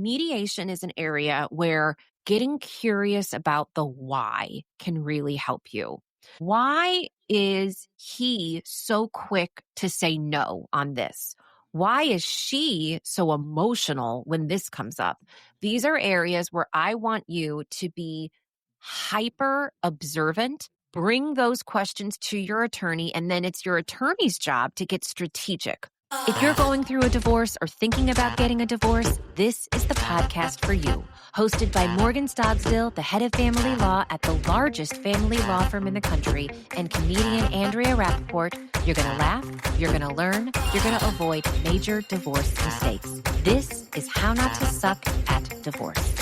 Mediation is an area where getting curious about the why can really help you. Why is he so quick to say no on this? Why is she so emotional when this comes up? These are areas where I want you to be hyper observant. Bring those questions to your attorney, and then it's your attorney's job to get strategic. If you're going through a divorce or thinking about getting a divorce, this is the podcast for you. Hosted by Morgan Stogsdill, the head of family law at the largest family law firm in the country, and comedian Andrea Rappaport, you're going to laugh, you're going to learn, you're going to avoid major divorce mistakes. This is How Not to Suck at Divorce.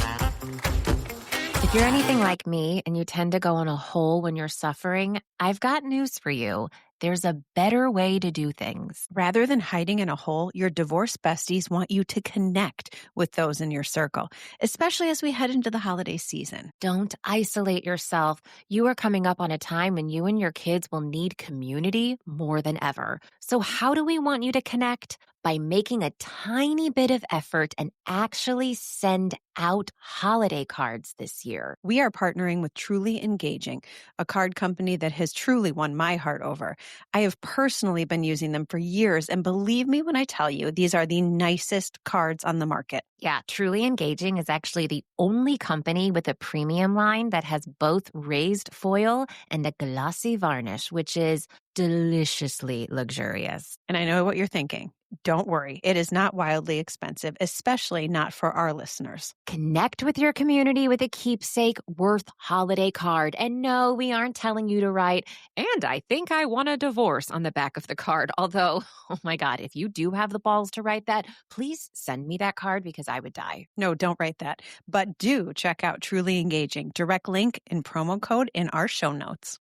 If you're anything like me and you tend to go in a hole when you're suffering, I've got news for you. There's a better way to do things. Rather than hiding in a hole, your divorce besties want you to connect with those in your circle, especially as we head into the holiday season. Don't isolate yourself. You are coming up on a time when you and your kids will need community more than ever. So how do we want you to connect? By making a tiny bit of effort and actually send out holiday cards this year. We are partnering with Truly Engaging, a card company that has truly won my heart over. I have personally been using them for years, and believe me when I tell you, these are the nicest cards on the market. Yeah, Truly Engaging is actually the only company with a premium line that has both raised foil and a glossy varnish, which is deliciously luxurious. And I know what you're thinking. Don't worry, it is not wildly expensive, especially not for our listeners. Connect with your community with a keepsake worth holiday card. And no, we aren't telling you to write, "And I think I want a divorce" on the back of the card. Although, oh my God, if you do have the balls to write that, please send me that card because I would die. No, don't write that. But do check out Truly Engaging. Direct link and promo code in our show notes.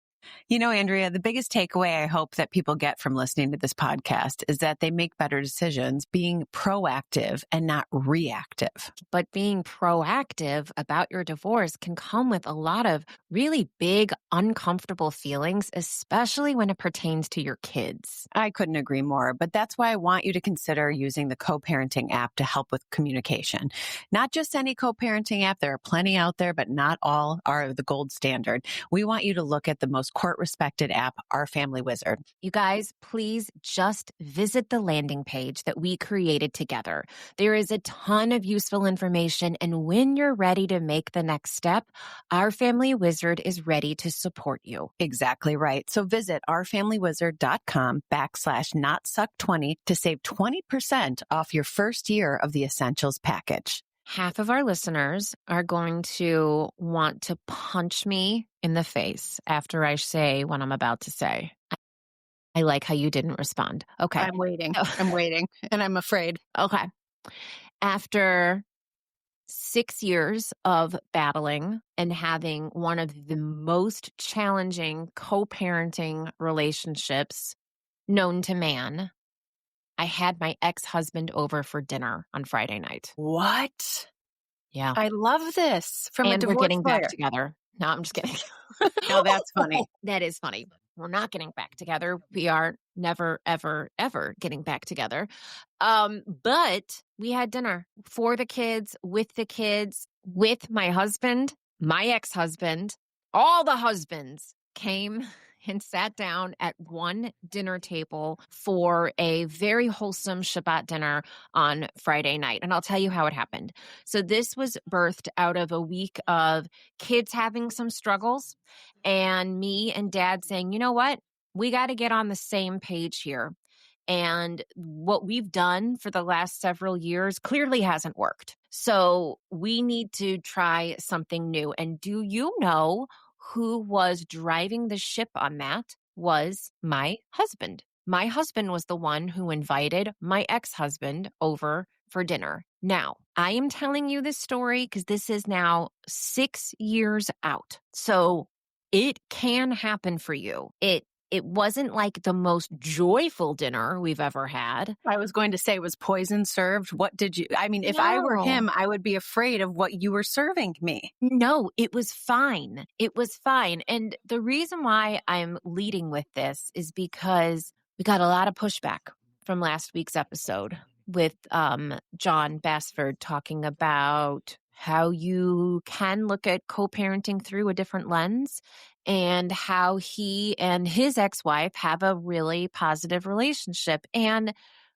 You know, Andrea, the biggest takeaway I hope that people get from listening to this podcast is that they make better decisions being proactive and not reactive. But being proactive about your divorce can come with a lot of really big, uncomfortable feelings, especially when it pertains to your kids. I couldn't agree more, but that's why I want you to consider using the co-parenting app to help with communication. Not just any co-parenting app. There are plenty out there, but not all are the gold standard. We want you to look at the most court-respected app, Our Family Wizard. You guys, please just visit the landing page that we created together. There is a ton of useful information, and when you're ready to make the next step, Our Family Wizard is ready to support you. Exactly right. So visit ourfamilywizard.com/notsuck20 to save 20% off your first year of the Essentials package. Half of our listeners are going to want to punch me in the face after I say what I'm about to say. I like how you didn't respond. Okay. I'm waiting. I'm waiting, and I'm afraid. Okay. After 6 years of battling and having one of the most challenging co-parenting relationships known to man, I had my ex-husband over for dinner on Friday night. What? Yeah. I love this. From a And we're divorce getting lawyer. back together. No, I'm just kidding. No, that's funny. That is funny. We're not getting back together. We are never, ever, ever getting back together. But we had dinner for the kids, with my husband, my ex-husband. All the husbands came and sat down at one dinner table for a very wholesome Shabbat dinner on Friday night. And I'll tell you how it happened. So this was birthed out of a week of kids having some struggles and me and Dad saying, you know what? We got to get on the same page here. And what we've done for the last several years clearly hasn't worked. So we need to try something new. And do you know who was driving the ship on that? Was my husband. My husband was the one who invited my ex-husband over for dinner. Now, I am telling you this story because this is now 6 years out. So it can happen for you. It wasn't like the most joyful dinner we've ever had. I was going to say, was poison served? What did you, I mean, if I were him, I would be afraid of what you were serving me. No, it was fine. It was fine. And the reason why I'm leading with this is because we got a lot of pushback from last week's episode. with John Bassford talking about how you can look at co-parenting through a different lens and how he and his ex-wife have a really positive relationship. And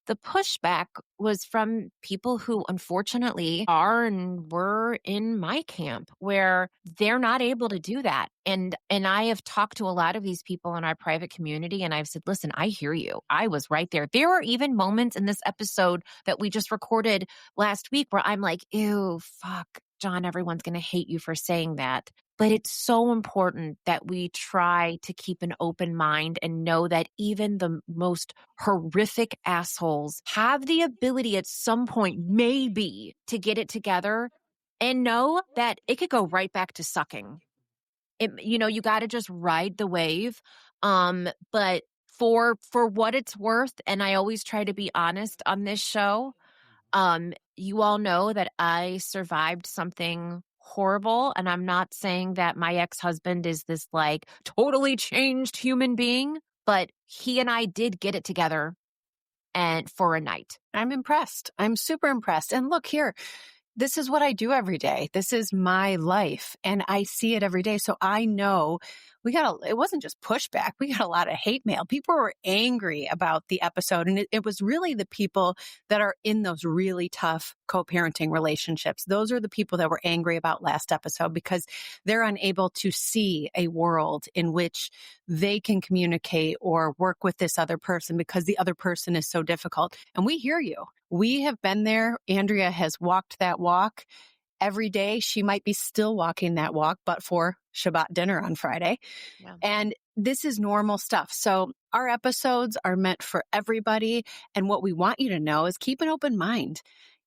the pushback was from people who unfortunately are and were in my camp where they're not able to do that. And I have talked to a lot of these people in our private community and I've said, listen, I hear you. I was right there. There were even moments in this episode that we just recorded last week where I'm like, ew, fuck, John, everyone's going to hate you for saying that. But it's so important that we try to keep an open mind and know that even the most horrific assholes have the ability at some point, maybe, to get it together and know that it could go right back to sucking. You got to just ride the wave. But for what it's worth, and I always try to be honest on this show, you all know that I survived something horrible. And I'm not saying that my ex-husband is this like totally changed human being, but he and I did get it together and for a night. I'm impressed. I'm super impressed. And look here, this is what I do every day. This is my life and I see it every day. So I know it wasn't just pushback. We got a lot of hate mail. People were angry about the episode. And it was really the people that are in those really tough co-parenting relationships. Those are the people that were angry about last episode because they're unable to see a world in which they can communicate or work with this other person because the other person is so difficult. And we hear you. We have been there. Andrea has walked that walk every day. She might be still walking that walk, but for Shabbat dinner on Friday. Yeah. And this is normal stuff. So our episodes are meant for everybody. And what we want you to know is keep an open mind.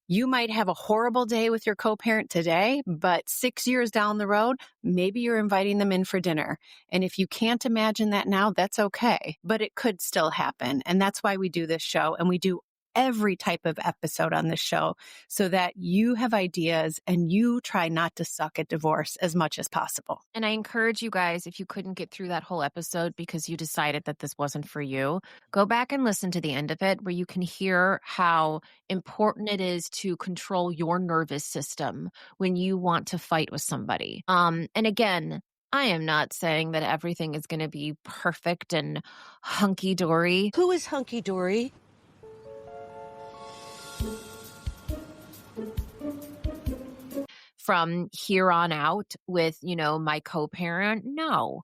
You might have a horrible day with your co-parent today, but 6 years down the road, maybe you're inviting them in for dinner. And if you can't imagine that now, that's okay, but it could still happen. And that's why we do this show. And we do every type of episode on this show so that you have ideas and you try not to suck at divorce as much as possible. And I encourage you guys, if you couldn't get through that whole episode because you decided that this wasn't for you, go back and listen to the end of it where you can hear how important it is to control your nervous system when you want to fight with somebody. And again, I am not saying that everything is going to be perfect and hunky-dory. Who is hunky-dory? From here on out with, my co-parent. No,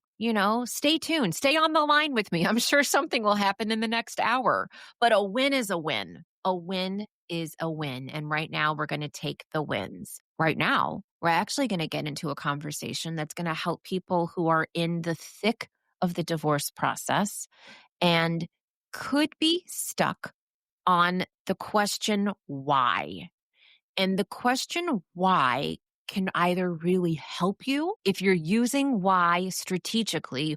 stay tuned, stay on the line with me. I'm sure something will happen in the next hour, but a win is a win. A win is a win. And right now we're going to take the wins. Right now, we're actually going to get into a conversation that's going to help people who are in the thick of the divorce process and could be stuck on the question why. And the question why can either really help you if you're using why strategically,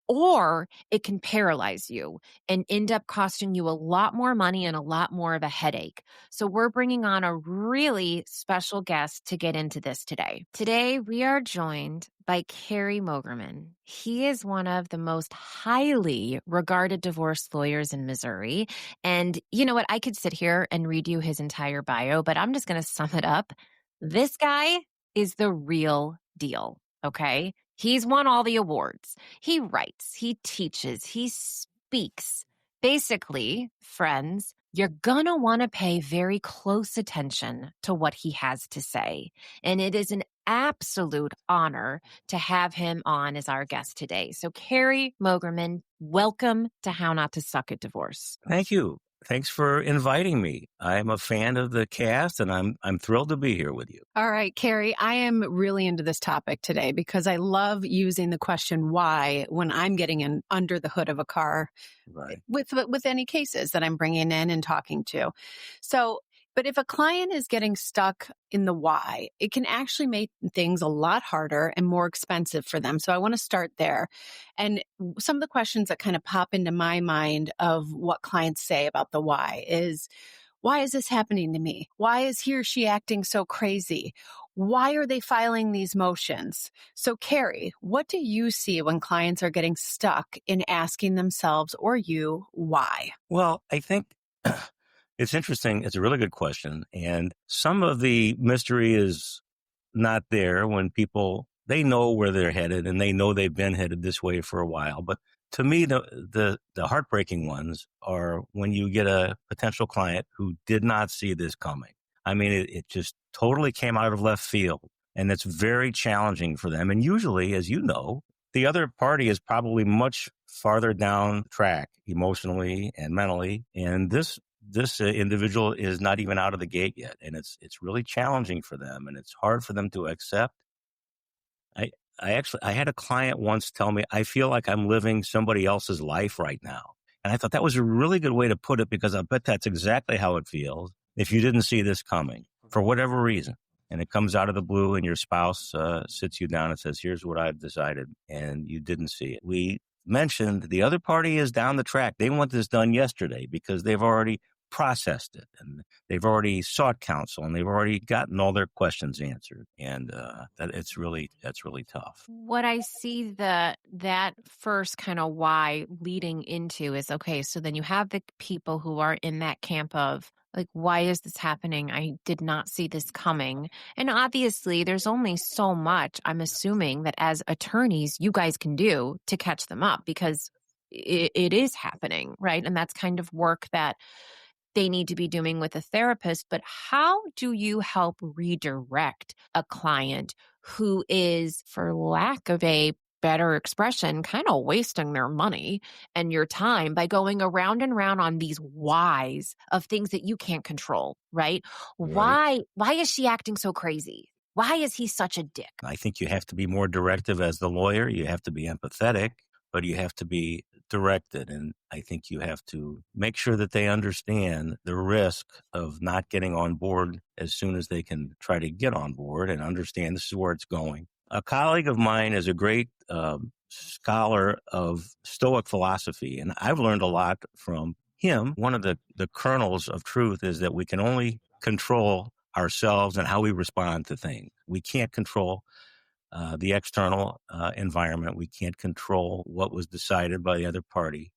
or it can paralyze you and end up costing you a lot more money and a lot more of a headache. So we're bringing on a really special guest to get into this today. Today, we are joined by Cary Mogerman. He is one of the most highly regarded divorce lawyers in Missouri. And you know what? I could sit here and read you his entire bio, but I'm just going to sum it up. This guy is the real deal, okay? He's won all the awards. He writes, he teaches, he speaks. Basically, friends, you're going to want to pay very close attention to what he has to say. And it is an absolute honor to have him on as our guest today. So, Cary Mogerman, welcome to How Not to Suck at Divorce. Thank you. Thanks for inviting me. I'm a fan of the cast and I'm thrilled to be here with you. All right, Cary, I am really into this topic today because I love using the question why when I'm getting in under the hood of a car Right. with any cases that I'm bringing in and talking to. So, but if a client is getting stuck in the why, it can actually make things a lot harder and more expensive for them. So I want to start there. And some of the questions that kind of pop into my mind of what clients say about the why is this happening to me? Why is he or she acting so crazy? Why are they filing these motions? So Cary, what do you see when clients are getting stuck in asking themselves or you why? Well, I think It's interesting. It's a really good question. And some of the mystery is not there when people, they know where they're headed and they know they've been headed this way for a while. But to me, the heartbreaking ones are when you get a potential client who did not see this coming. I mean, it just totally came out of left field, and it's very challenging for them. And usually, as you know, the other party is probably much farther down track emotionally and mentally. And this individual is not even out of the gate yet. And it's really challenging for them, and it's hard for them to accept. I had a client once tell me, I feel like I'm living somebody else's life right now. And I thought that was a really good way to put it, because I bet that's exactly how it feels if you didn't see this coming for whatever reason. And it comes out of the blue and your spouse sits you down and says, here's what I've decided. And you didn't see it. We mentioned the other party is down the track. They want this done yesterday because they've already processed it, and they've already sought counsel, and they've already gotten all their questions answered. And that's really tough. What I see that first kind of why leading into is, okay, so then you have the people who are in that camp of like, why is this happening? I did not see this coming. And obviously there's only so much, I'm assuming, that as attorneys you guys can do to catch them up, because it is happening, right? And that's kind of work that they need to be doing with a therapist. But how do you help redirect a client who is, for lack of a better expression, kind of wasting their money and your time by going around and around on these whys of things that you can't control, right? Right. Why is she acting so crazy? Why is he such a dick? I think you have to be more directive as the lawyer. You have to be empathetic, but you have to be directed. And I think you have to make sure that they understand the risk of not getting on board as soon as they can try to get on board and understand this is where it's going. A colleague of mine is a great scholar of Stoic philosophy, and I've learned a lot from him. One of the kernels of truth is that we can only control ourselves and how we respond to things. We can't control the external environment. We can't control what was decided by the other party.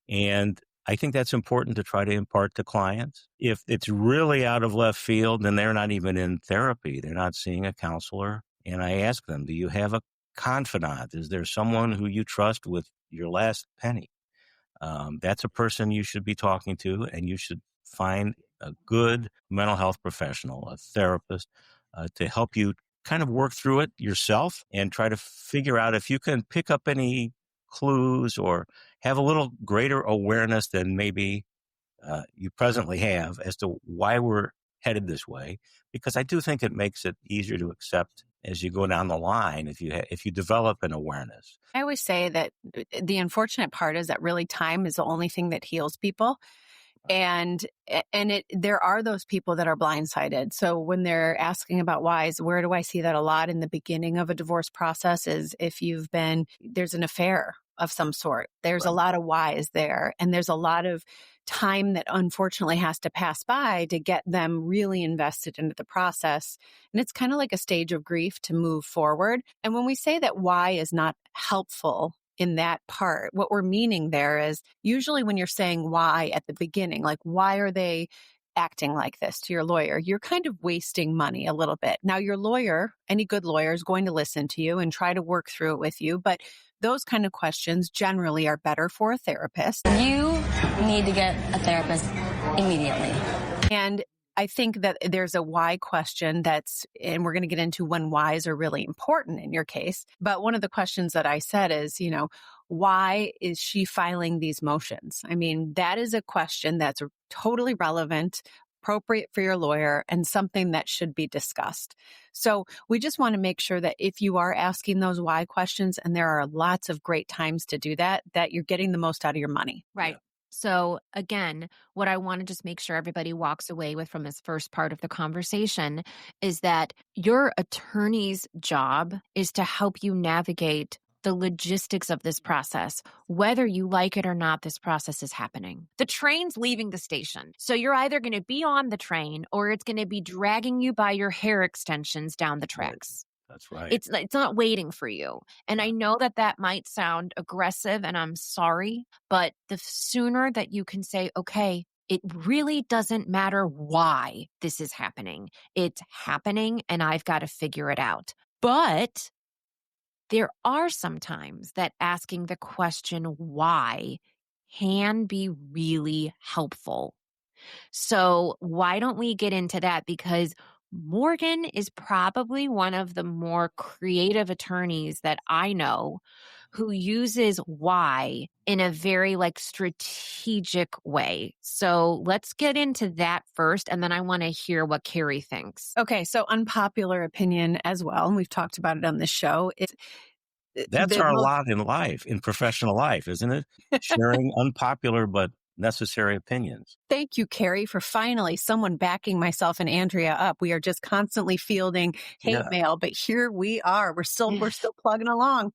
And I think that's important to try to impart to clients. If it's really out of left field, then they're not even in therapy. They're not seeing a counselor. And I ask them, do you have a confidant? Is there someone who you trust with your last penny? That's a person you should be talking to, and you should find a good mental health professional, a therapist, to help you kind of work through it yourself and try to figure out if you can pick up any clues or have a little greater awareness than maybe you presently have as to why we're headed this way. Because I do think it makes it easier to accept as you go down the line if you develop an awareness. I always say that the unfortunate part is that really time is the only thing that heals people. And there are those people that are blindsided. So when they're asking about whys, where do I see that a lot in the beginning of a divorce process is if there's an affair of some sort. There's a lot of whys there. And there's a lot of time that unfortunately has to pass by to get them really invested into the process. And it's kind of like a stage of grief to move forward. And when we say that why is not helpful in that part, what we're meaning there is usually when you're saying why at the beginning, like why are they acting like this to your lawyer, you're kind of wasting money a little bit. Now your lawyer, any good lawyer, is going to listen to you and try to work through it with you. But those kind of questions generally are better for a therapist. You need to get a therapist immediately. And I think that there's a why question and we're going to get into when whys are really important in your case. But one of the questions that I said is, why is she filing these motions? I mean, that is a question that's totally relevant, appropriate for your lawyer, and something that should be discussed. So we just want to make sure that if you are asking those why questions, and there are lots of great times to do that you're getting the most out of your money. Right. So again, what I want to just make sure everybody walks away with from this first part of the conversation is that your attorney's job is to help you navigate the logistics of this process. Whether you like it or not, this process is happening. The train's leaving the station. So you're either going to be on the train or it's going to be dragging you by your hair extensions down the tracks. That's right. It's not waiting for you. And I know that might sound aggressive, and I'm sorry, but the sooner that you can say, okay, it really doesn't matter why this is happening. It's happening and I've got to figure it out. But there are some times that asking the question why can be really helpful. So why don't we get into that? Because Morgan is probably one of the more creative attorneys that I know who uses why in a very strategic way. So let's get into that first. And then I want to hear what Cary thinks. Okay. So unpopular opinion as well. And we've talked about it on this show. That's our lot in life, in professional life, isn't it? Sharing unpopular but necessary opinions. Thank you, Cary, for finally someone backing myself and Andrea up. We are just constantly fielding hate mail, but here we are. We're still plugging along.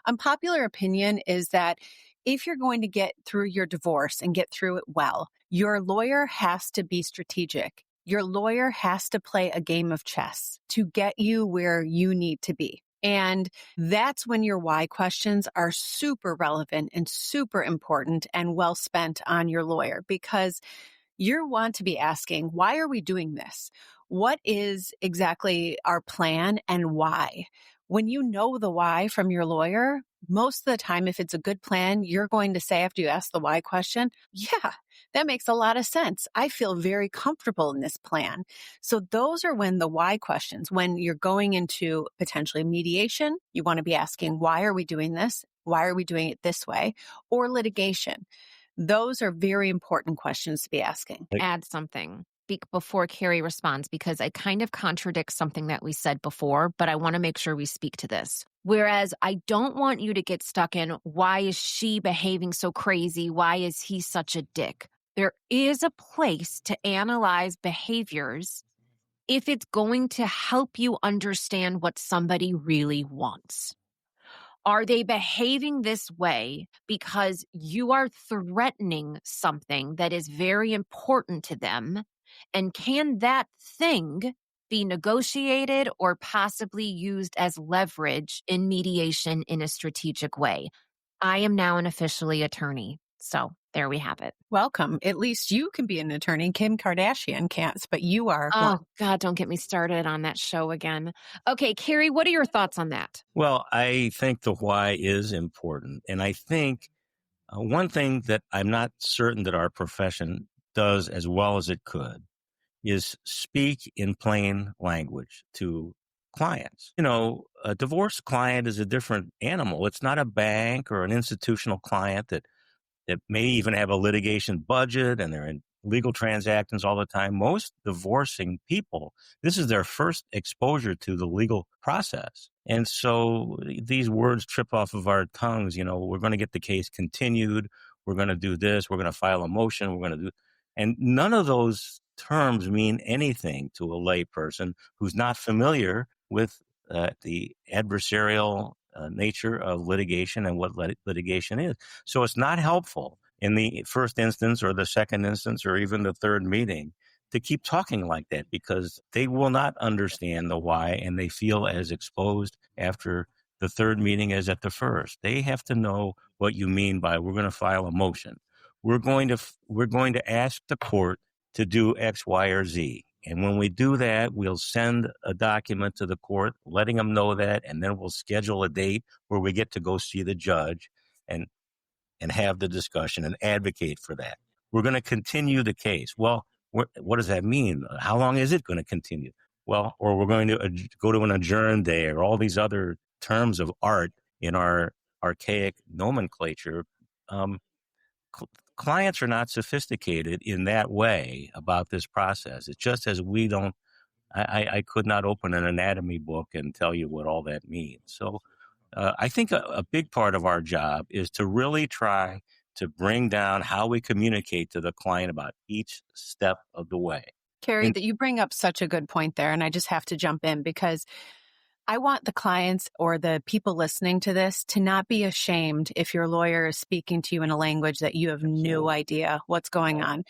Unpopular opinion is that if you're going to get through your divorce and get through it well, your lawyer has to be strategic. Your lawyer has to play a game of chess to get you where you need to be. And that's when your why questions are super relevant and super important and well spent on your lawyer, because you want to be asking, why are we doing this? What is exactly our plan and why? When you know the why from your lawyer, most of the time, if it's a good plan, you're going to say after you ask the why question, yeah, that makes a lot of sense. I feel very comfortable in this plan. So those are when the why questions, when you're going into potentially mediation, you want to be asking, why are we doing this? Why are we doing it this way? Or litigation. Those are very important questions to be asking. Add something before Cary responds, because I kind of contradict something that we said before, but I want to make sure we speak to this. Whereas I don't want you to get stuck in, why is she behaving so crazy? Why is he such a dick? There is a place to analyze behaviors if it's going to help you understand what somebody really wants. Are they behaving this way because you are threatening something that is very important to them? And can that thing be negotiated or possibly used as leverage in mediation in a strategic way? I am now an officially attorney. So there we have it. Welcome. At least you can be an attorney. Kim Kardashian can't, but you are. Oh, God, don't get me started on that show again. Okay, Cary, what are your thoughts on that? Well, I think the why is important. And I think one thing that I'm not certain that our profession does as well as it could is speak in plain language to clients. You know, a divorce client is a different animal. It's not a bank or an institutional client that may even have a litigation budget and they're in legal transactions all the time. Most divorcing people, this is their first exposure to the legal process. And so these words trip off of our tongues. You know, we're going to get the case continued. We're going to do this. We're going to file a motion. We're going to do, and none of those terms mean anything to a lay person who's not familiar with the adversarial nature of litigation and what litigation is. So it's not helpful in the first instance or the second instance or even the third meeting to keep talking like that, because they will not understand the why and they feel as exposed after the third meeting as at the first. They have to know what you mean by we're going to file a motion. We're going to ask the court to do X, Y, or Z. And when we do that, we'll send a document to the court letting them know that, and then we'll schedule a date where we get to go see the judge and have the discussion and advocate for that. We're going to continue the case. Well, what does that mean? How long is it going to continue? Well, or we're going to go to an adjourn day, or all these other terms of art in our archaic nomenclature. Clients are not sophisticated in that way about this process. It's just as we don't, I could not open an anatomy book and tell you what all that means. So I think a big part of our job is to really try to bring down how we communicate to the client about each step of the way. Cary, that you bring up such a good point there, and I just have to jump in because I want the clients or the people listening to this to not be ashamed if your lawyer is speaking to you in a language that you have no idea what's going on.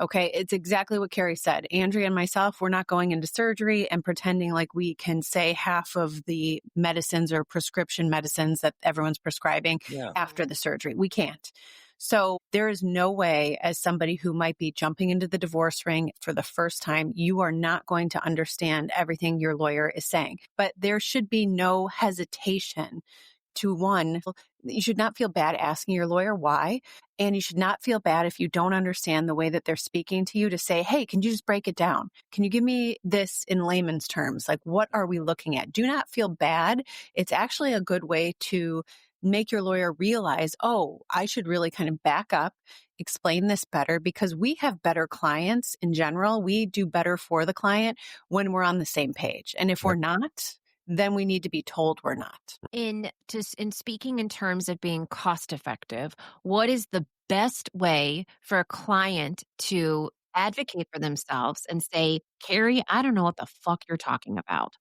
Okay, it's exactly what Cary said. Andrea and myself, we're not going into surgery and pretending like we can say half of the medicines or prescription medicines that everyone's prescribing after the surgery. We can't. So there is no way, as somebody who might be jumping into the divorce ring for the first time, you are not going to understand everything your lawyer is saying. But there should be no hesitation to one, you should not feel bad asking your lawyer why. And you should not feel bad if you don't understand the way that they're speaking to you to say, hey, can you just break it down? Can you give me this in layman's terms? Like, what are we looking at? Do not feel bad. It's actually a good way to make your lawyer realize, oh, I should really kind of back up, explain this better, because we have better clients in general. We do better for the client when we're on the same page. And if we're not, then we need to be told we're not. In speaking in terms of being cost effective, what is the best way for a client to advocate for themselves and say, Cary, I don't know what the fuck you're talking about.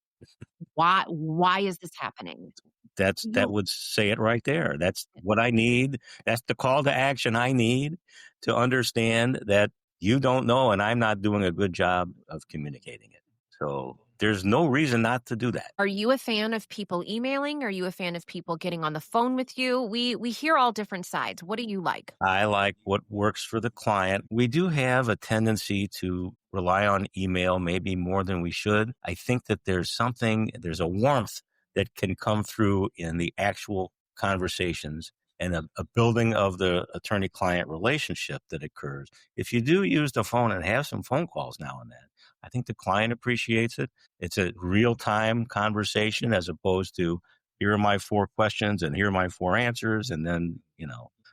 Why is this happening? That would say it right there. That's what I need. That's the call to action I need to understand that you don't know and I'm not doing a good job of communicating it. So there's no reason not to do that. Are you a fan of people emailing? Are you a fan of people getting on the phone with you? We hear all different sides. What do you like? I like what works for the client. We do have a tendency to rely on email maybe more than we should. I think that there's a warmth that can come through in the actual conversations and a building of the attorney-client relationship that occurs. If you do use the phone and have some phone calls now and then, I think the client appreciates it. It's a real-time conversation as opposed to, here are my 4 questions and here are my 4 answers. And then,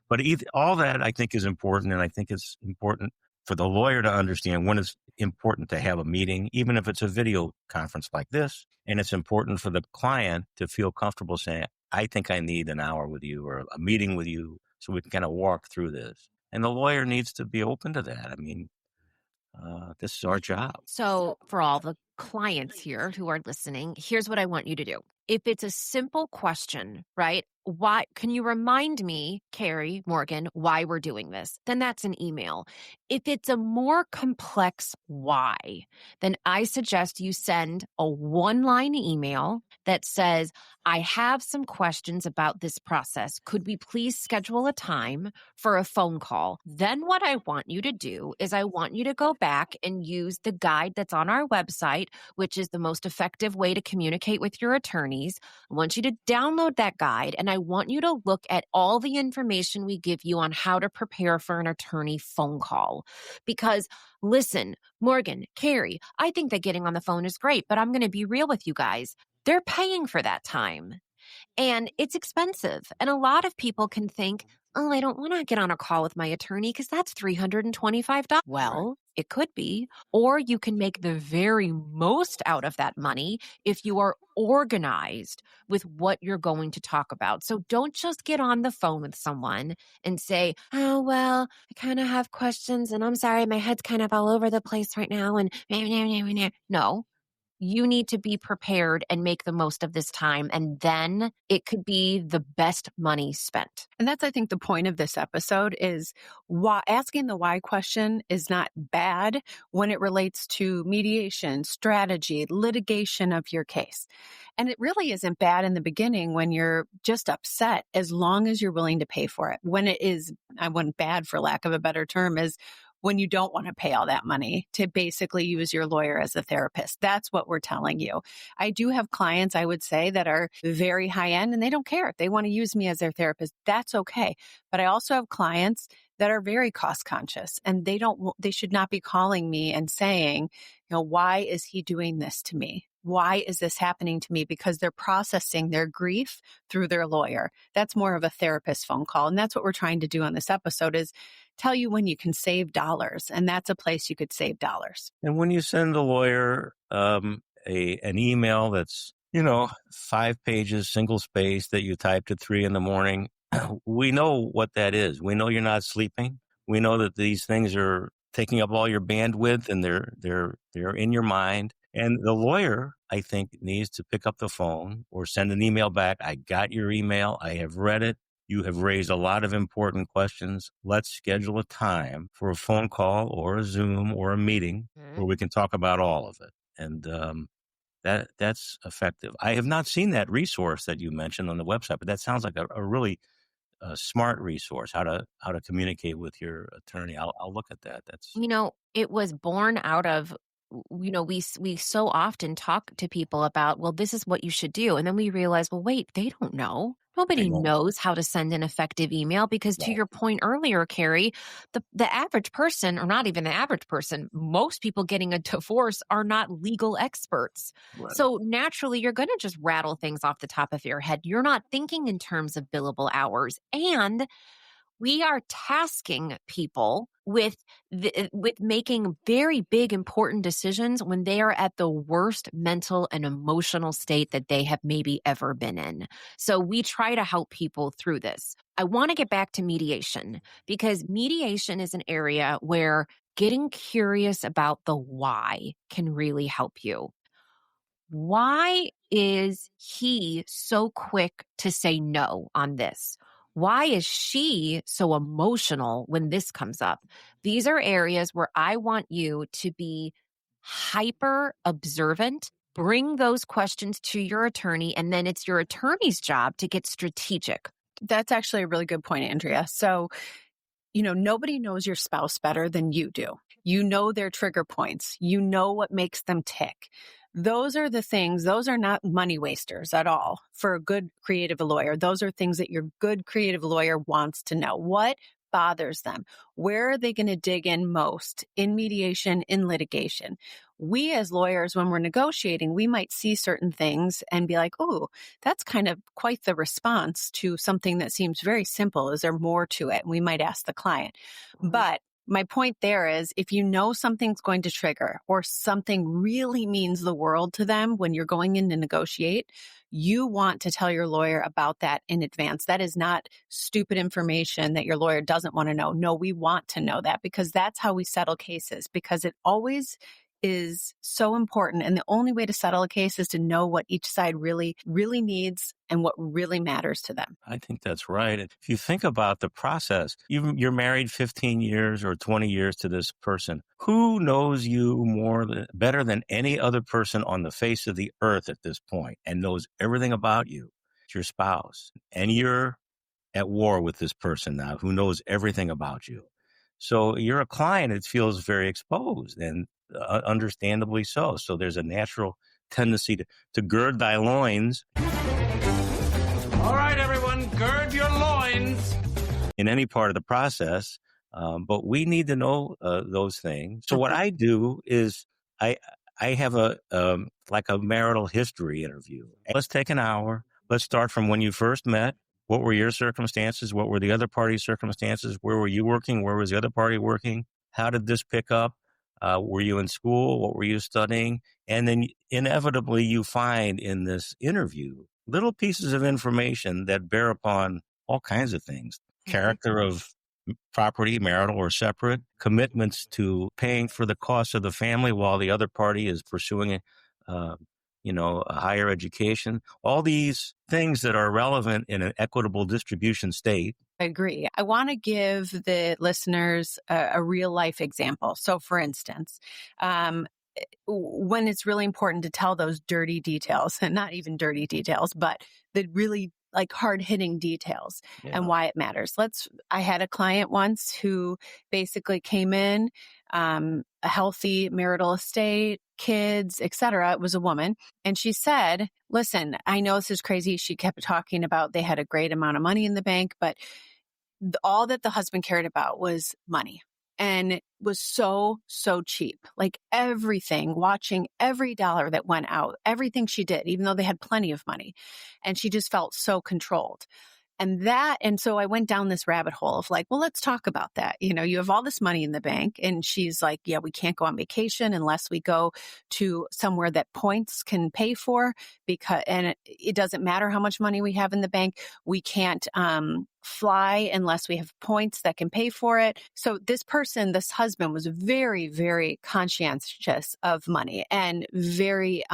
but all that I think is important. And I think it's important for the lawyer to understand when it's important to have a meeting, even if it's a video conference like this. And it's important for the client to feel comfortable saying, I think I need an hour with you or a meeting with you so we can kind of walk through this. And the lawyer needs to be open to that. I mean, this is our job. So for all the clients here who are listening, here's what I want you to do. If it's a simple question, right? Why can you remind me, Cary Morgan, why we're doing this? Then that's an email. If it's a more complex why, then I suggest you send a 1-line email that says, I have some questions about this process. Could we please schedule a time for a phone call? Then what I want you to do is I want you to go back and use the guide that's on our website, which is the most effective way to communicate with your attorneys. I want you to download that guide, and I want you to look at all the information we give you on how to prepare for an attorney phone call. Because listen, Morgan, Cary, I think that getting on the phone is great, but I'm going to be real with you guys. They're paying for that time. And it's expensive. And a lot of people can think, oh, I don't want to get on a call with my attorney because that's $325. Well, it could be. Or you can make the very most out of that money if you are organized with what you're going to talk about. So don't just get on the phone with someone and say, oh, well, I kind of have questions and I'm sorry, my head's kind of all over the place right now. And no. You need to be prepared and make the most of this time. And then it could be the best money spent. And that's, I think, the point of this episode is asking the why question is not bad when it relates to mediation, strategy, litigation of your case. And it really isn't bad in the beginning when you're just upset, as long as you're willing to pay for it. When it is, bad for lack of a better term, is when you don't want to pay all that money to basically use your lawyer as a therapist. That's what we're telling you. I do have clients, I would say, that are very high end and they don't care if they want to use me as their therapist. That's okay. But I also have clients that are very cost conscious and they should not be calling me and saying, why is he doing this to me? Why is this happening to me? Because they're processing their grief through their lawyer. That's more of a therapist phone call. And that's what we're trying to do on this episode is tell you when you can save dollars. And that's a place you could save dollars. And when you send the lawyer an email that's, 5 pages, single space that you typed at 3 a.m, we know what that is. We know you're not sleeping. We know that these things are taking up all your bandwidth and they're in your mind. And the lawyer, I think, needs to pick up the phone or send an email back. I got your email. I have read it. You have raised a lot of important questions. Let's schedule a time for a phone call or a Zoom or a meeting where we can talk about all of it. And that's effective. I have not seen that resource that you mentioned on the website, but that sounds like a really a smart resource, how to communicate with your attorney. I'll look at that. That's It was born out of, we so often talk to people about, well, this is what you should do. And then we realize, well, wait, they don't know. they Nobody don't knows how to send an effective email because to know. your point earlier, Cary, the average person, or not even the average person, most people getting a divorce are not legal experts. Right. So naturally, you're going to just rattle things off the top of your head. You're not thinking in terms of billable hours. And we are tasking people with making very big, important decisions when they are at the worst mental and emotional state that they have maybe ever been in. So we try to help people through this. I want to get back to mediation because mediation is an area where getting curious about the why can really help you. Why is he so quick to say no on this? Why is she so emotional when this comes up? These are areas where I want you to be hyper observant, bring those questions to your attorney, and then it's your attorney's job to get strategic. That's actually a really good point, Andrea. So, nobody knows your spouse better than you do. You know their trigger points. You know what makes them tick. Those are the things, those are not money wasters at all for a good creative lawyer. Those are things that your good creative lawyer wants to know. What bothers them? Where are they going to dig in most in mediation, in litigation? We as lawyers, when we're negotiating, we might see certain things and be like, oh, that's kind of quite the response to something that seems very simple. Is there more to it? And we might ask the client. But my point there is if you know something's going to trigger or something really means the world to them when you're going in to negotiate, you want to tell your lawyer about that in advance. That is not stupid information that your lawyer doesn't want to know. No, we want to know that because that's how we settle cases, because it always is so important. And the only way to settle a case is to know what each side really, really needs and what really matters to them. I think that's right. If you think about the process, you're married 15 years or 20 years to this person. Who knows you better than any other person on the face of the earth at this point and knows everything about you? It's your spouse. And you're at war with this person now who knows everything about you. So you're a client that feels very exposed, and understandably so. So there's a natural tendency to gird thy loins. All right, everyone, gird your loins in any part of the process. But we need to know those things. So what I do is I have like a marital history interview. Let's take an hour. Let's start from when you first met. What were your circumstances? What were the other party's circumstances? Where were you working? Where was the other party working? How did this pick up? Were you in school? What were you studying? And then inevitably you find in this interview little pieces of information that bear upon all kinds of things. Character of property, marital or separate, commitments to paying for the cost of the family while the other party is pursuing a higher education. All these things that are relevant in an equitable distribution state. I agree. I want to give the listeners a real life example. So for instance, when it's really important to tell those dirty details, and not even dirty details, but the really like hard hitting details and why it matters. I had a client once who basically came in, a healthy marital estate, kids, etc. It was a woman. And she said, listen, I know this is crazy. She kept talking about they had a great amount of money in the bank, but all that the husband cared about was money. And it was so, so cheap. Like everything, watching every dollar that went out, everything she did, even though they had plenty of money. And she just felt so controlled. And so I went down this rabbit hole of like, well, let's talk about that. You have all this money in the bank. And she's like, yeah, we can't go on vacation unless we go to somewhere that points can pay for, and it doesn't matter how much money we have in the bank. We can't, fly unless we have points that can pay for it. So this husband was very, very conscientious of money and very,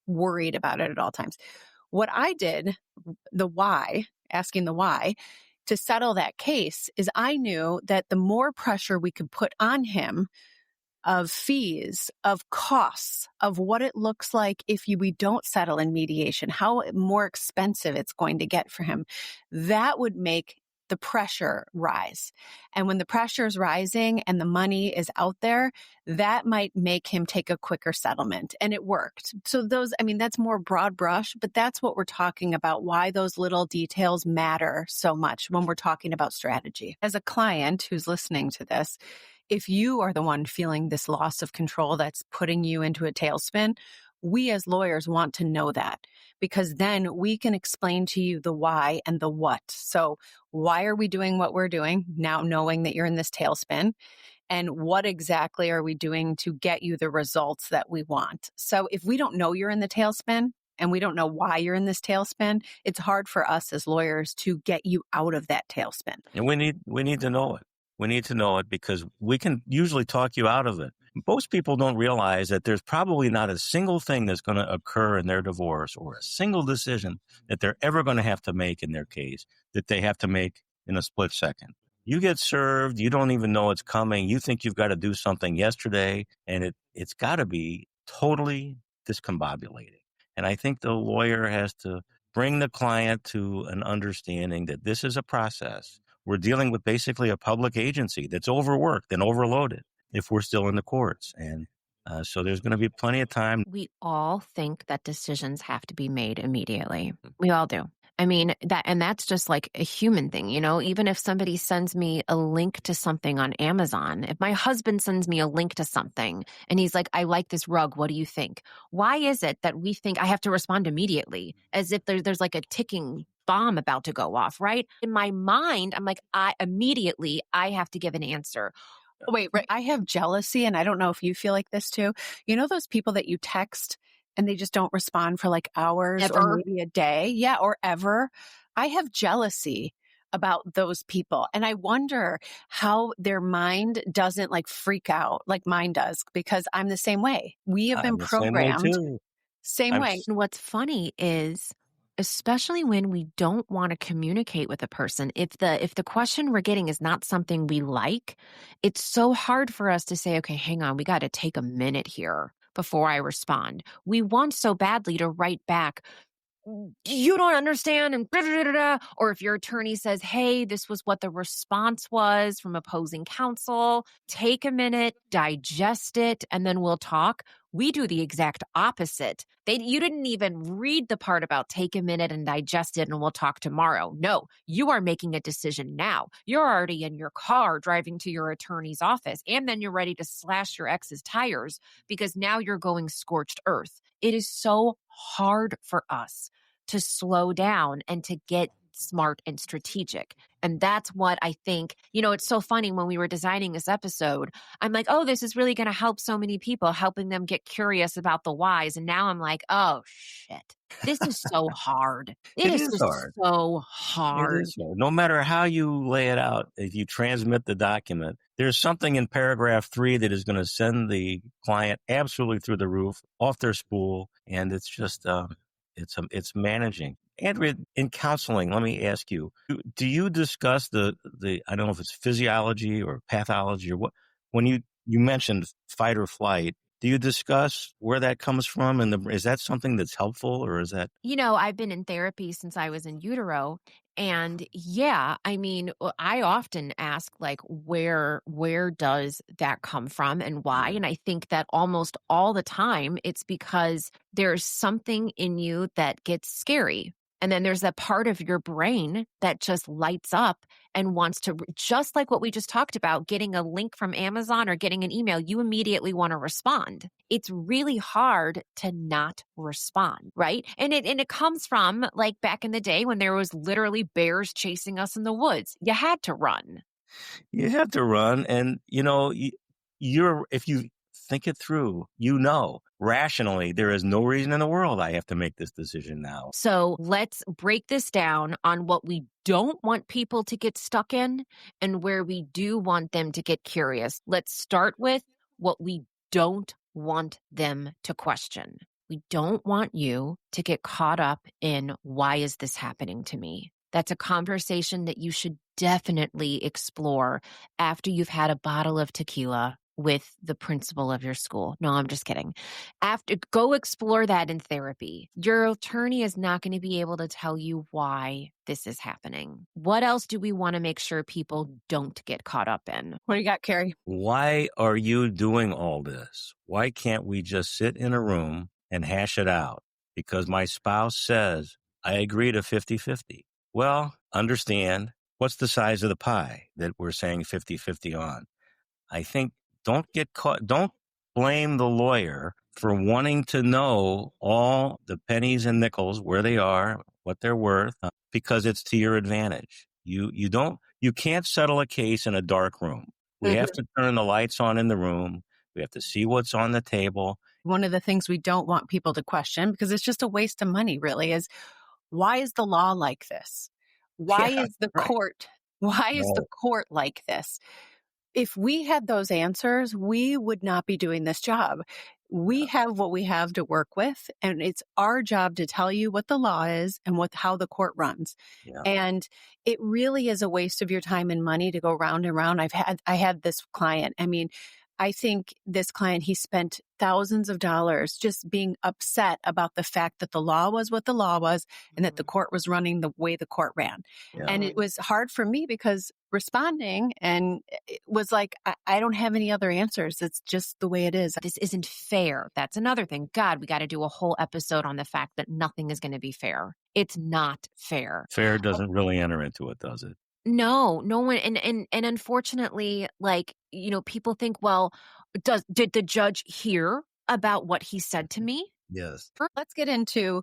worried about it at all times. What I did, asking the why, to settle that case is I knew that the more pressure we could put on him of fees, of costs, of what it looks like if we don't settle in mediation, how more expensive it's going to get for him, that would make the pressure rise. And when the pressure is rising and the money is out there, that might make him take a quicker settlement. And it worked. So that's more broad brush, but that's what we're talking about, why those little details matter so much when we're talking about strategy. As a client who's listening to this, if you are the one feeling this loss of control that's putting you into a tailspin, we as lawyers want to know that, because then we can explain to you the why and the what. So why are we doing what we're doing now, knowing that you're in this tailspin? And what exactly are we doing to get you the results that we want? So if we don't know you're in the tailspin and we don't know why you're in this tailspin, it's hard for us as lawyers to get you out of that tailspin. And we need to know it. We need to know it because we can usually talk you out of it. Most people don't realize that there's probably not a single thing that's going to occur in their divorce or a single decision that they're ever going to have to make in their case that they have to make in a split second. You get served, you don't even know it's coming. You think you've got to do something yesterday, and it's got to be totally discombobulating. And I think the lawyer has to bring the client to an understanding that this is a process. We're dealing with basically a public agency that's overworked and overloaded if we're still in the courts. And so there's going to be plenty of time. We all think that decisions have to be made immediately. We all do. I mean, that's just like a human thing, even if somebody sends me a link to something on Amazon, if my husband sends me a link to something and he's like, I like this rug, what do you think? Why is it that we think I have to respond immediately as if there's like a ticking bomb about to go off, right? In my mind, I'm like, I have to give an answer. Wait, I have jealousy, and I don't know if you feel like this too. You know those people that you text and they just don't respond for like hours or maybe a day? Yeah, or ever. I have jealousy about those people. And I wonder how their mind doesn't like freak out like mine does, because I'm the same way. We have been programmed same way. And what's funny is, especially when we don't want to communicate with a person, if the question we're getting is not something we like, it's so hard for us to say, okay, hang on, we got to take a minute here before I respond. We want so badly to write back, you don't understand, and blah, blah, blah, blah. Or if your attorney says, hey, this was what the response was from opposing counsel, take a minute, digest it, and then we'll talk. We do the exact opposite. You didn't even read the part about take a minute and digest it and we'll talk tomorrow. No, you are making a decision now. You're already in your car driving to your attorney's office, and then you're ready to slash your ex's tires because now you're going scorched earth. It is so hard for us to slow down and to get smart and strategic. And that's what I think, it's so funny when we were designing this episode, I'm like, oh, this is really going to help so many people, helping them get curious about the whys. And now I'm like, oh shit, this is so hard. It is hard. So hard. No matter how you lay it out, if you transmit the document, there's something in paragraph 3 that is going to send the client absolutely through the roof, off their spool. And it's just, it's managing. Andrea, in counseling, let me ask you, do you discuss the I don't know if it's physiology or pathology or what, when you mentioned fight or flight, do you discuss where that comes from? And is that something that's helpful, or is that? I've been in therapy since I was in utero. And yeah, I mean, I often ask like, where does that come from and why? And I think that almost all the time it's because there's something in you that gets scary. And then there's that part of your brain that just lights up and wants to, just like what we just talked about, getting a link from Amazon or getting an email, you immediately want to respond. It's really hard to not respond, right? And it comes from like back in the day when there was literally bears chasing us in the woods. You had to run. You have to run. And, if you think it through, rationally, there is no reason in the world I have to make this decision now. So let's break this down on what we don't want people to get stuck in and where we do want them to get curious. Let's start with what we don't want them to question. We don't want you to get caught up in, why is this happening to me? That's a conversation that you should definitely explore after you've had a bottle of tequila with the principal of your school. No, I'm just kidding. Go explore that in therapy. Your attorney is not going to be able to tell you why this is happening. What else do we want to make sure people don't get caught up in? What do you got, Cary? Why are you doing all this? Why can't we just sit in a room and hash it out? Because my spouse says, I agree to 50-50. Well, understand, what's the size of the pie that we're saying 50-50 on? I think don't get caught. Don't blame the lawyer for wanting to know all the pennies and nickels, where they are, what they're worth, because it's to your advantage. You can't settle a case in a dark room. We have to turn the lights on in the room. We have to see what's on the table. One of the things we don't want people to question, because it's just a waste of money really, is why is the law like this? Why is the court like this? If we had those answers, we would not be doing this job. We have what we have to work with, and it's our job to tell you what the law is and how the court runs. Yeah. And it really is a waste of your time and money to go round and round. I had this client. I mean, I think this client, he spent thousands of dollars just being upset about the fact that the law was what the law was and that the court was running the way the court ran. Yeah. And it was hard for me because responding and it was like, I don't have any other answers. It's just the way it is. This isn't fair. That's another thing. God, we got to do a whole episode on the fact that nothing is going to be fair. It's not fair. Fair doesn't really enter into it, does it? No one. And unfortunately, people think, well, did the judge hear about what he said to me? Yes. Let's get into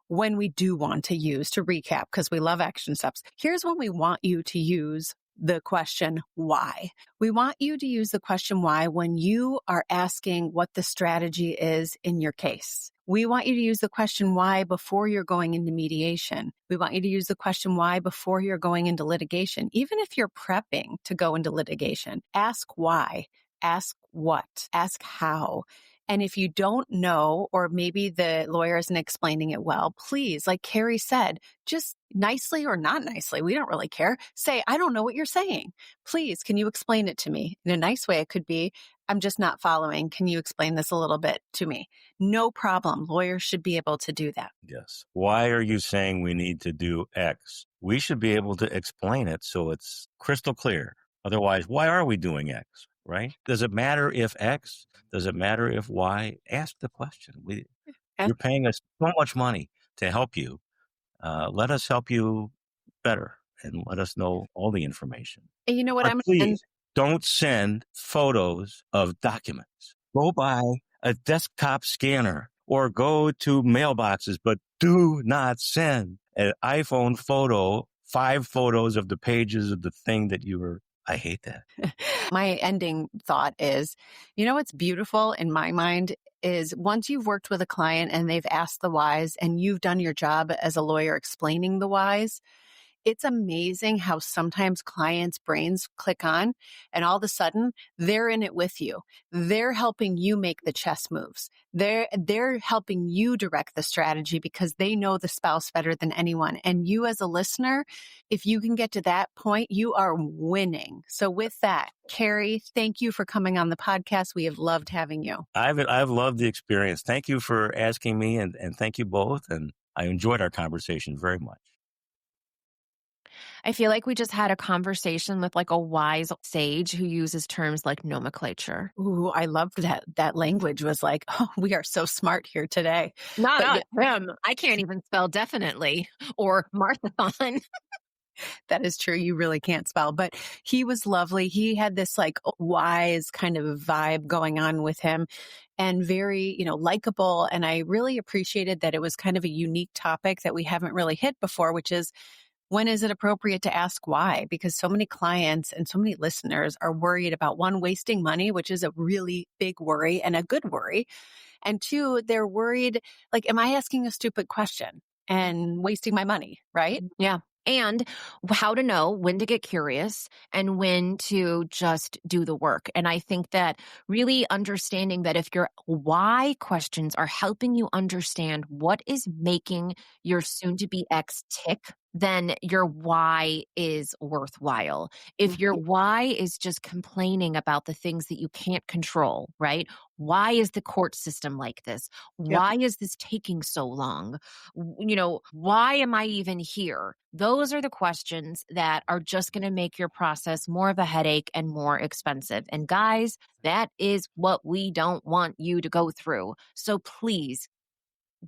when we do want to use, to recap, because we love action steps. Here's when we want you to use the question, why? We want you to use the question, why, when you are asking what the strategy is in your case. We want you to use the question, why, before you're going into mediation. We want you to use the question, why, before you're going into litigation. Even if you're prepping to go into litigation, ask why, ask what, ask how. And if you don't know, or maybe the lawyer isn't explaining it well, please, like Cary said, just nicely or not nicely, we don't really care, say, I don't know what you're saying. Please, can you explain it to me? In a nice way, it could be, I'm just not following. Can you explain this a little bit to me? No problem. Lawyers should be able to do that. Yes. Why are you saying we need to do X? We should be able to explain it so it's crystal clear. Otherwise, why are we doing X? Right? Does it matter if X? Does it matter if Y? Ask the question. You're paying us so much money to help you. Let us help you better and let us know all the information. And you know what? Please don't send photos of documents. Go buy a desktop scanner or go to mailboxes, but do not send an iPhone photo, 5 photos of the pages of the thing that you were. I hate that. My ending thought is, you know what's beautiful in my mind is once you've worked with a client and they've asked the whys and you've done your job as a lawyer explaining the whys, it's amazing how sometimes clients' brains click on and all of a sudden they're in it with you. They're helping you make the chess moves. They're helping you direct the strategy because they know the spouse better than anyone. And you as a listener, if you can get to that point, you are winning. So with that, Cary, thank you for coming on the podcast. We have loved having you. I've loved the experience. Thank you for asking me and thank you both. And I enjoyed our conversation very much. I feel like we just had a conversation with like a wise sage who uses terms like nomenclature. Ooh, I loved that. That language was like, oh, we are so smart here today. Not him. I can't even spell definitely or Marthathon. That is true. You really can't spell, but he was lovely. He had this like wise kind of vibe going on with him and very, likable. And I really appreciated that it was kind of a unique topic that we haven't really hit before, which is, when is it appropriate to ask why? Because so many clients and so many listeners are worried about, one, wasting money, which is a really big worry and a good worry. And two, they're worried, like, am I asking a stupid question and wasting my money, right? Yeah. And how to know when to get curious and when to just do the work. And I think that really understanding that if your why questions are helping you understand what is making your soon-to-be ex tick, then your why is worthwhile. If your why is just complaining about the things that you can't control, right? Why is the court system like this? Why is this taking so long? Why am I even here? Those are the questions that are just going to make your process more of a headache and more expensive. And guys, that is what we don't want you to go through. So please,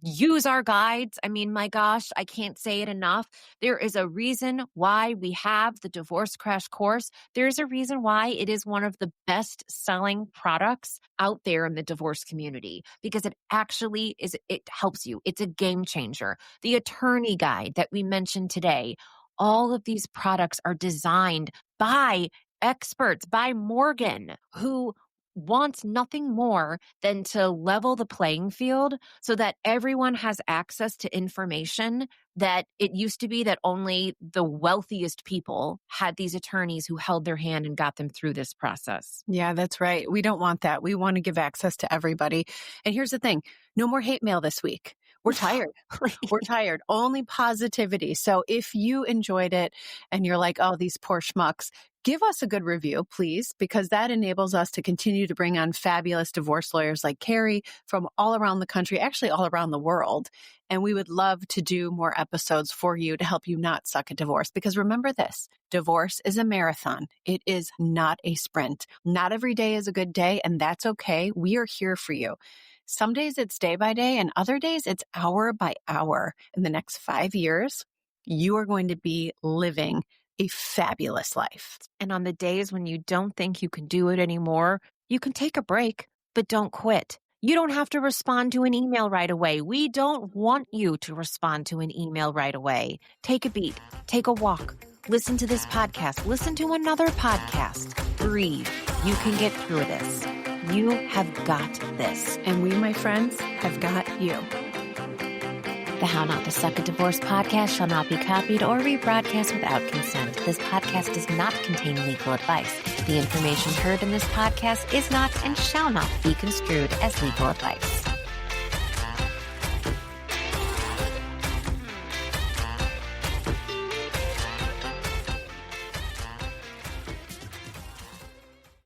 use our guides. I mean, my gosh, I can't say it enough. There is a reason why we have the Divorce Crash Course. There's a reason why it is one of the best selling products out there in the divorce community, because it actually it helps you. It's a game changer. The attorney guide that we mentioned today, all of these products are designed by experts, by Morgan, who wants nothing more than to level the playing field so that everyone has access to information that it used to be that only the wealthiest people had these attorneys who held their hand and got them through this process. Yeah, that's right. We don't want that. We want to give access to everybody. And here's the thing. No more hate mail this week. We're tired. We're tired. Only positivity. So if you enjoyed it and you're like, oh, these poor schmucks, give us a good review, please, because that enables us to continue to bring on fabulous divorce lawyers like Cary from all around the country, actually all around the world. And we would love to do more episodes for you to help you not suck at divorce. Because remember this, divorce is a marathon. It is not a sprint. Not every day is a good day, and that's okay. We are here for you. Some days it's day by day, and other days it's hour by hour. In the next 5 years, you are going to be living a fabulous life. And on the days when you don't think you can do it anymore, you can take a break, but don't quit. You don't have to respond to an email right away. We don't want you to respond to an email right away. Take a beat, take a walk, listen to this podcast, listen to another podcast, breathe. You can get through this. You have got this. And we, my friends, have got you. The How Not to Suck at Divorce podcast shall not be copied or rebroadcast without consent. This podcast does not contain legal advice. The information heard in this podcast is not and shall not be construed as legal advice.